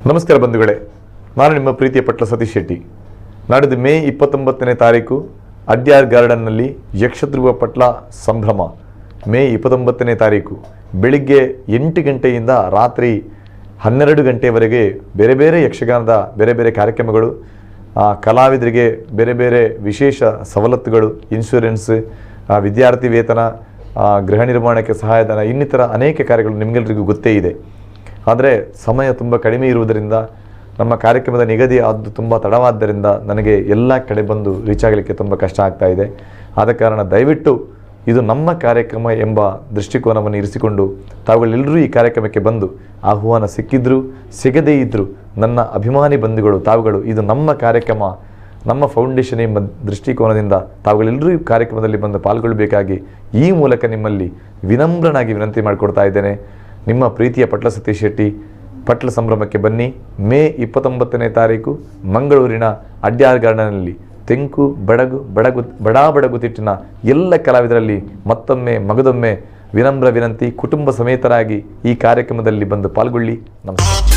ನಮಸ್ಕಾರ ಬಂಧುಗಳೇ, ನಾನು ನಿಮ್ಮ ಪ್ರೀತಿಯ ಪಟ್ಲ ಸತೀಶ್ ಶೆಟ್ಟಿ. ನಾಡಿದ್ದು ಮೇ 29ನೇ ತಾರೀಕು ಅಡ್ಯಾರ್ ಗಾರ್ಡನ್ನಲ್ಲಿ ಯಕ್ಷಧ್ರುವ ಪಟ್ಲ ಸಂಭ್ರಮ. ಮೇ 29ನೇ ತಾರೀಕು ಬೆಳಿಗ್ಗೆ 8 ಗಂಟೆಯಿಂದ ರಾತ್ರಿ 12 ಗಂಟೆವರೆಗೆ ಬೇರೆ ಬೇರೆ ಯಕ್ಷಗಾನದ ಬೇರೆ ಬೇರೆ ಕಾರ್ಯಕ್ರಮಗಳು, ಕಲಾವಿದರಿಗೆ ಬೇರೆ ಬೇರೆ ವಿಶೇಷ ಸವಲತ್ತುಗಳು, ಇನ್ಶೂರೆನ್ಸ್, ವಿದ್ಯಾರ್ಥಿ ವೇತನ, ಗೃಹ ನಿರ್ಮಾಣಕ್ಕೆ ಸಹಾಯಧನ, ಇನ್ನಿತರ ಅನೇಕ ಕಾರ್ಯಗಳು ನಿಮಗೆಲ್ಲರಿಗೂ ಗೊತ್ತೇ ಇದೆ. ಆದರೆ ಸಮಯ ತುಂಬ ಕಡಿಮೆ ಇರುವುದರಿಂದ ನಮ್ಮ ಕಾರ್ಯಕ್ರಮದ ನಿಗದಿ ಅದು ತುಂಬ ತಡವಾದ್ದರಿಂದ ನನಗೆ ಎಲ್ಲ ಕಡೆ ಬಂದು ರೀಚ್ ಆಗಲಿಕ್ಕೆ ತುಂಬ ಕಷ್ಟ ಆಗ್ತಾ ಇದೆ. ಆದ ಕಾರಣ ದಯವಿಟ್ಟು ಇದು ನಮ್ಮ ಕಾರ್ಯಕ್ರಮ ಎಂಬ ದೃಷ್ಟಿಕೋನವನ್ನು ಇರಿಸಿಕೊಂಡು ತಾವುಗಳೆಲ್ಲರೂ ಈ ಕಾರ್ಯಕ್ರಮಕ್ಕೆ ಬಂದು, ಆಹ್ವಾನ ಸಿಕ್ಕಿದ್ರು ಸಿಗದೇ ಇದ್ದರೂ ನನ್ನ ಅಭಿಮಾನಿ ಬಂಧುಗಳು ತಾವುಗಳು ಇದು ನಮ್ಮ ಕಾರ್ಯಕ್ರಮ, ನಮ್ಮ ಫೌಂಡೇಶನ್ ಎಂಬ ದೃಷ್ಟಿಕೋನದಿಂದ ತಾವುಗಳೆಲ್ಲರೂ ಈ ಕಾರ್ಯಕ್ರಮದಲ್ಲಿ ಬಂದು ಪಾಲ್ಗೊಳ್ಳಬೇಕಾಗಿ ಈ ಮೂಲಕ ನಿಮ್ಮಲ್ಲಿ ವಿನಮ್ರನಾಗಿ ವಿನಂತಿ ಮಾಡಿಕೊಡ್ತಾ ಇದ್ದೇನೆ. ನಿಮ್ಮ ಪ್ರೀತಿಯ ಪಟ್ಲ ಸತೀಶ್ ಶೆಟ್ಟಿ ಪಟ್ಲ ಸಂಭ್ರಮಕ್ಕೆ ಬನ್ನಿ. ಮೇ 29ನೇ ತಾರೀಕು ಮಂಗಳೂರಿನ ಅಡ್ಯಾರ್ ಗಾರ್ಡನ್ನಲ್ಲಿ ತೆಂಕು ಬಡಗು ತಿಟ್ಟಿನ ಎಲ್ಲ ಕಲಾವಿದರಲ್ಲಿ ಮತ್ತೊಮ್ಮೆ ಮಗದೊಮ್ಮೆ ವಿನಮ್ರ ವಿನಂತಿ, ಕುಟುಂಬ ಸಮೇತರಾಗಿ ಈ ಕಾರ್ಯಕ್ರಮದಲ್ಲಿ ಬಂದು ಪಾಲ್ಗೊಳ್ಳಿ. ನಮಸ್ಕಾರ.